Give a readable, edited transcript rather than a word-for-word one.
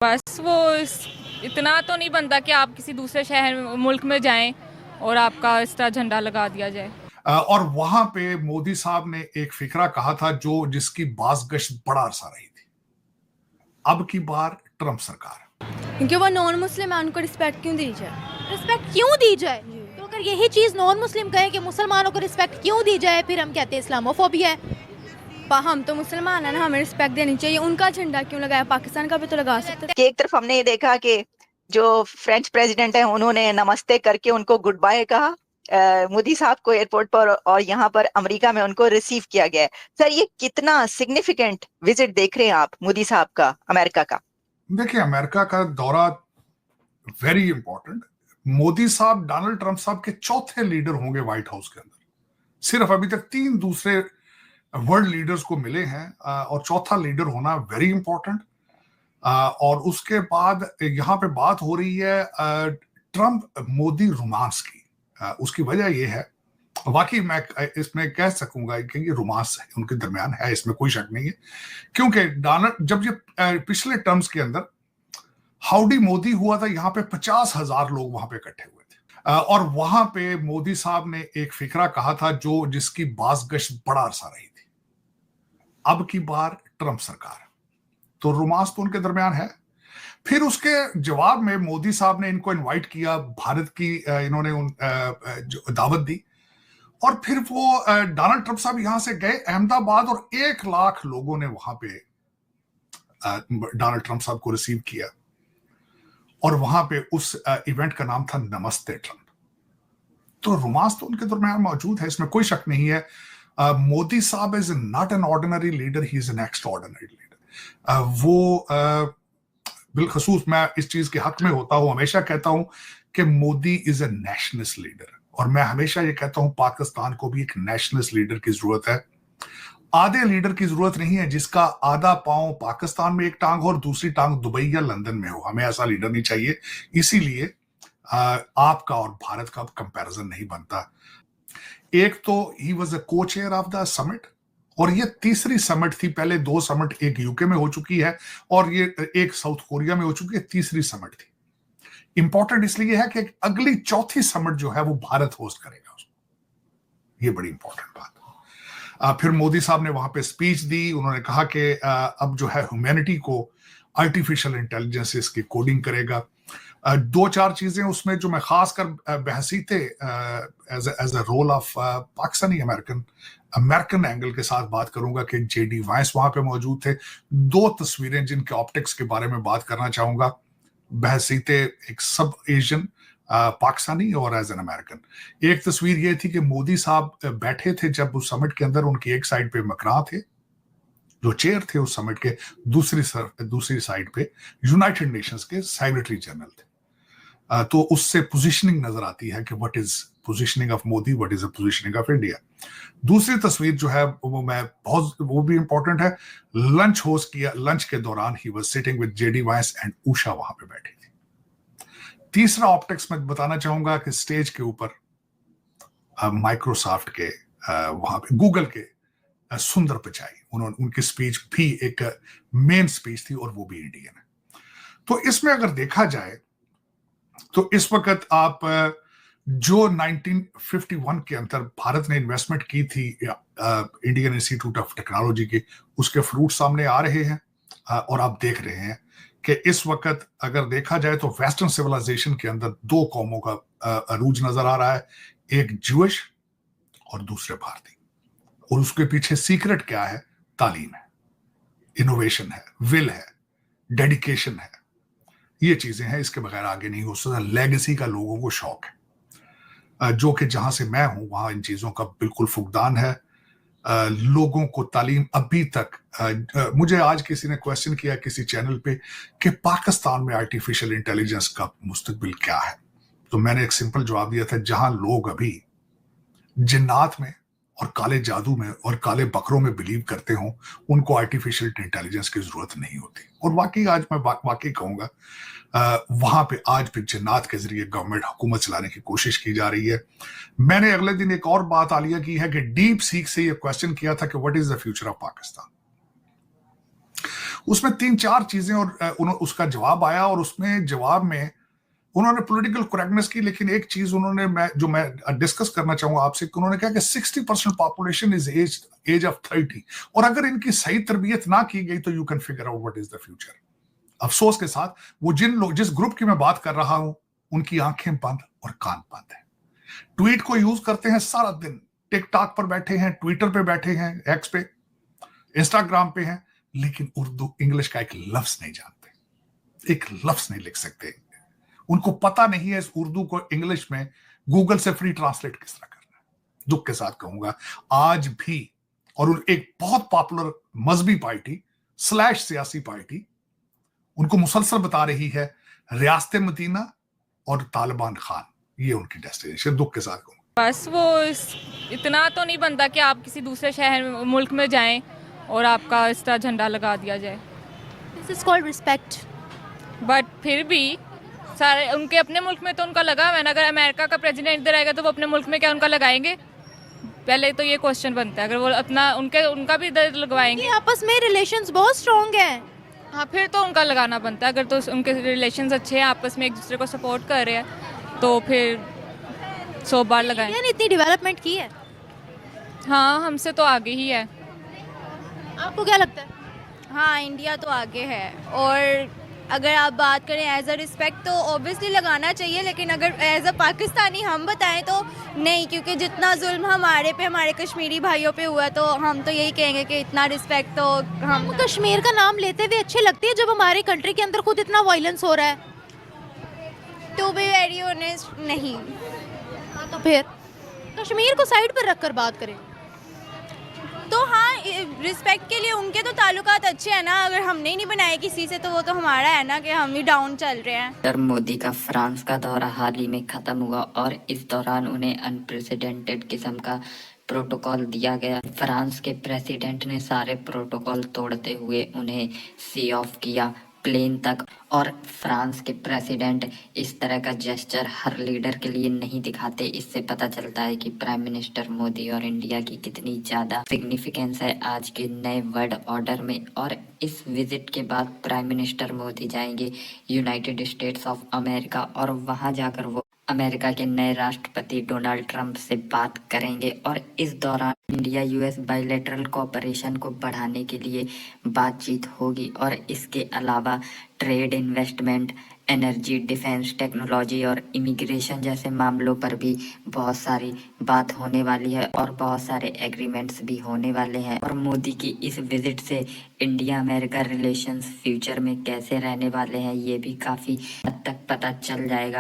बस इतना तो नहीं बनता कि आप किसी दूसरे शहर मुल्क में जाएं और आपका इस तरह झंडा लगा दिया जाए। और वहां पे मोदी साहब ने एक फिक्रा कहा था जो जिसकी बाज़गश्त बड़ा अरसा रही थी। अब की बार ट्रंप सरकार, क्योंकि वो नॉन मुस्लिम है, उनको रिस्पेक्ट क्यों दी जाए? रिस्पेक्ट क्यों दी जाए? तो अगर यही चीज नॉन मुस्लिम कहे कि मुसलमानों को रिस्पेक्ट क्यों दी जाए, फिर हम कहते हैं इस्लामोफोबिया है। हम तो मुसलमान है ना, हमें रिस्पेक्ट देनी चाहिए। उनका झंडा क्यों लगाया? पाकिस्तान का भी तो लगा सकते थे। एक तरफ हमने ये देखा कि जो फ्रेंच प्रेसिडेंट है उन्होंने नमस्ते करके उनको गुड बाय कहा मोदी साहब को एयरपोर्ट पर, और यहाँ पर अमेरिका में उनको रिसीव किया गया है। सर, ये कितना सिग्निफिकेंट विजिट देख रहे हैं आप मोदी साहब का अमेरिका का? देखिए, अमेरिका का दौरा वेरी इंपॉर्टेंट। मोदी साहब डोनाल्ड ट्रंप साहब के चौथे लीडर होंगे व्हाइट हाउस के अंदर। सिर्फ अभी तक 3 दूसरे वर्ल्ड लीडर्स को मिले हैं और चौथा लीडर होना वेरी इंपॉर्टेंट। और उसके बाद यहाँ पे बात हो रही है ट्रंप मोदी रोमांस की। उसकी वजह यह है, वाकई मैं इसमें कह सकूंगा कि ये रोमांस उनके दरमियान है, इसमें कोई शक नहीं है। क्योंकि डोनाल्ड जब ये पिछले टर्म्स के अंदर हाउडी मोदी हुआ था, यहाँ पे 50,000 लोग वहां पे इकट्ठे हुए थे और वहां पे मोदी साहब ने एक फिक्रा कहा था जो जिसकी बाज़गश्त बड़ा अरसा रही थी। अब की बार ट्रंप सरकार, तो रोमांस तो उनके दरमियान है। फिर उसके जवाब में मोदी साहब ने इनको इनवाइट किया, भारत की इन्होंने दावत दी, और फिर वो डोनाल्ड ट्रंप साहब यहां से गए अहमदाबाद और 1 लाख लोगों ने वहां पे डोनाल्ड ट्रंप साहब को रिसीव किया। और वहां पे उस इवेंट का नाम था नमस्ते ट्रंप। तो रोमांस तो उनके दरमियान मौजूद है, इसमें कोई शक नहीं है। मोदी साहब is not an ordinary leader, he is an extraordinary leader. वो बिलखसूस मैं इस चीज के हक में होता हूं, हमेशा कहता हूं कि Modi is a nationalist leader, और मैं हमेशा ये कहता हूं पाकिस्तान को भी एक नेशनलिस्ट लीडर की जरूरत है। आधे लीडर की जरूरत नहीं है जिसका आधा पांव पाकिस्तान में एक टांग हो और दूसरी टांग दुबई या लंदन में हो। हमें ऐसा लीडर नहीं चाहिए। इसीलिए आपका और भारत का कंपैरिजन नहीं बनता। एक तो ही वाज अ को चेयर ऑफ द समिट, और ये तीसरी समिट थी। पहले 2 समिट, एक यूके में हो चुकी है और ये एक साउथ कोरिया में हो चुकी है, तीसरी समिट थी। इंपॉर्टेंट इसलिए है कि अगली चौथी समिट जो है वो भारत होस्ट करेगा उसको। ये बड़ी इंपॉर्टेंट बात। फिर मोदी साहब ने वहां पे स्पीच दी। उन्होंने कहा कि अब जो है ह्यूमैनिटी को आर्टिफिशियल इंटेलिजेंस इसकी कोडिंग करेगा। 2-4 चीजें उसमें जो मैं खासकर बहसीते as a role of Pakistani American angle के साथ बात करूंगा कि जेडी वाइस वहां पे मौजूद थे। 2 तस्वीरें जिनके ऑप्टिक्स के बारे में बात करना चाहूंगा, बहसीते एक सब एशियन पाकिस्तानी और एज एन अमेरिकन। एक तस्वीर ये थी कि मोदी साहब बैठे थे जब उस समिट के अंदर, उनकी एक साइड पे मकरां थे जो चेयर थे उस समिट के, दूसरी साइड पे यूनाइटेड नेशंस के सेक्रेटरी जनरल थे। तो उससे पोजीशनिंग नजर आती है कि what is positioning of Modi, what is the positioning of India. दूसरी तस्वीर जो है वो भी इंपॉर्टेंट है। लंच होस्ट किया, लंच के दौरान ही was sitting with JD Vance and Usha वहां पे बैठी थी। तीसरा ऑप्टिक्स मैं बताना चाहूंगा कि स्टेज के ऊपर माइक्रोसॉफ्ट के वहां पे गूगल के सुंदर पिचाई, उनकी स्पीच भी एक मेन स्पीच थी और वो भी इंडियन है। तो इसमें अगर देखा जाए तो इस वक्त आप जो 1951 के अंदर भारत ने इन्वेस्टमेंट की थी इंडियन इंस्टीट्यूट ऑफ टेक्नोलॉजी की, उसके फ्रूट सामने आ रहे हैं। और आप देख रहे हैं कि इस वक्त अगर देखा जाए तो वेस्टर्न सिविलाइजेशन के अंदर 2 कौमों का अरूज नजर आ रहा है, एक ज्यूइश और दूसरे भारतीय। और उसके पीछे सीक्रेट क्या है? तालीम है, इनोवेशन है, विल है, डेडिकेशन है, ये चीजें हैं। इसके बगैर आगे नहीं हो सकता। लेगेसी का लोगों को शौक है, जो कि जहां से मैं हूं वहां इन चीजों का बिल्कुल फुकदान है। लोगों को तालीम अभी तक मुझे आज किसी ने क्वेश्चन किया किसी चैनल पे कि पाकिस्तान में आर्टिफिशियल इंटेलिजेंस का मुस्तकबिल क्या है, तो मैंने एक सिंपल जवाब दिया था, जहां लोग अभी जिन्नात में और काले जादू में और काले बकरों में बिलीव करते हो, उनको आर्टिफिशियल इंटेलिजेंस की जरूरत नहीं होती। और वाकई आज मैं वाकई कहूंगा वहां पे आज भी जिन्नात के जरिए गवर्नमेंट हुकूमत चलाने की कोशिश की जा रही है। मैंने अगले दिन एक और बात आलिया की है कि डीप सीक से ये क्वेश्चन किया था कि what is the future of Pakistan. उसमें 3-4 चीजें और उसका जवाब आया, और उसमें जवाब में उन्होंने पॉलिटिकल करेक्टनेस की, लेकिन एक चीज उन्होंने मैं डिस्कस करना चाहूंगा आपसे कि उन्होंने कहा कि 60% पॉपुलेशन इज एज ऑफ 30, और अगर इनकी सही तरबियत ना की गई तो you can figure out what is the future. अफसोस के साथ वो जिस ग्रुप की मैं बात कर रहा हूं, उनकी आंखें बंद और कान बंद है। ट्वीट को यूज करते हैं सारा दिन, टिकटॉक पर बैठे हैं, ट्विटर पे बैठे हैं, एक्स पे, इंस्टाग्राम पे हैं, लेकिन उर्दू इंग्लिश का एक लफ्ज नहीं जानते, एक लफ्ज नहीं लिख सकते। उनको पता नहीं है इस उर्दू को इंग्लिश में गूगल से फ्री ट्रांसलेट किस तरह करना है। दुख के साथ कहूंगा आज भी, और एक बहुत पॉपुलर मजहबी पार्टी स्लैश सियासी पार्टी उनको मुसलसल बता रही है रियासत मदीना और तालिबान खान, ये उनकी डेस्टिनेशन। दुख के साथ कहूंगा बस वो इतना तो नहीं बनता कि आप किसी दूसरे शहर मुल्क में जाएं और आपका इस तरह झंडा लगा दिया जाए, this is called respect. But फिर भी सारे उनके अपने मुल्क में तो उनका लगा हुआ है ना। अगर अमेरिका का प्रेसिडेंट इधर आएगा तो वो अपने मुल्क में क्या उनका लगाएंगे? पहले तो ये क्वेश्चन बनता है। अगर वो अपना उनका भी इधर लगवाएंगे, आपस में रिलेशंस बहुत स्ट्रांग हैं। हाँ, फिर तो उनका लगाना बनता है। अगर तो उनके रिलेशंस अच्छे हैं, आपस में एक दूसरे को सपोर्ट कर रहे हैं, तो फिर 100 बार लगाएं। इंडिया ने इतनी डेवलपमेंट की है, हाँ, हमसे तो आगे ही है। आपको क्या लगता है? हाँ, इंडिया तो आगे है। और अगर आप बात करें एज अ रिस्पेक्ट तो ऑब्वियसली लगाना चाहिए, लेकिन अगर एज अ पाकिस्तानी हम बताएं तो नहीं, क्योंकि जितना जुल्म हमारे पे, हमारे कश्मीरी भाइयों पे हुआ, तो हम तो यही कहेंगे कि इतना रिस्पेक्ट तो हम कश्मीर का नाम लेते हुए अच्छे लगते हैं जब हमारे कंट्री के अंदर खुद इतना वायलेंस हो रहा है। टू बी वेरी ऑनेस्ट नहीं। हाँ, तो फिर कश्मीर को साइड पर रखकर बात करें तो हाँ, रिस्पेक्ट के लिए उनके तो ताल्लुकात अच्छे हैं ना। अगर हमने ही नहीं बनाए किसी से तो वो तो हमारा है ना कि हम ही डाउन चल रहे हैं। डॉक्टर मोदी का फ्रांस का दौरा हाल ही में खत्म हुआ और इस दौरान उन्हें अनप्रेसिडेंटेड किस्म का प्रोटोकॉल दिया गया। फ्रांस के प्रेसिडेंट ने सारे प्रोटोकॉल तोड़ते हुए उन्हें सी ऑफ किया प्लेन तक। और फ्रांस के प्रेसिडेंट इस तरह का जेस्चर हर लीडर के लिए नहीं दिखाते। इससे पता चलता है कि प्राइम मिनिस्टर मोदी और इंडिया की कितनी ज़्यादा सिग्निफिकेंस है आज के नए वर्ल्ड ऑर्डर में। और इस विजिट के बाद प्राइम मिनिस्टर मोदी जाएंगे यूनाइटेड स्टेट्स ऑफ अमेरिका, और वहाँ जाकर वो अमेरिका के नए राष्ट्रपति डोनाल्ड ट्रंप से बात करेंगे। और इस दौरान इंडिया यूएस बायलैटरल कोऑपरेशन को बढ़ाने के लिए बातचीत होगी। और इसके अलावा trade, investment, energy, defence, technology और इमिग्रेशन जैसे मामलों पर भी बहुत सारी बात होने वाली है और बहुत सारे एग्रीमेंट्स भी होने वाले हैं। और मोदी की इस विजिट से इंडिया अमेरिका रिलेशंस फ्यूचर में कैसे रहने वाले हैं ये भी काफ़ी हद तक पता चल जाएगा।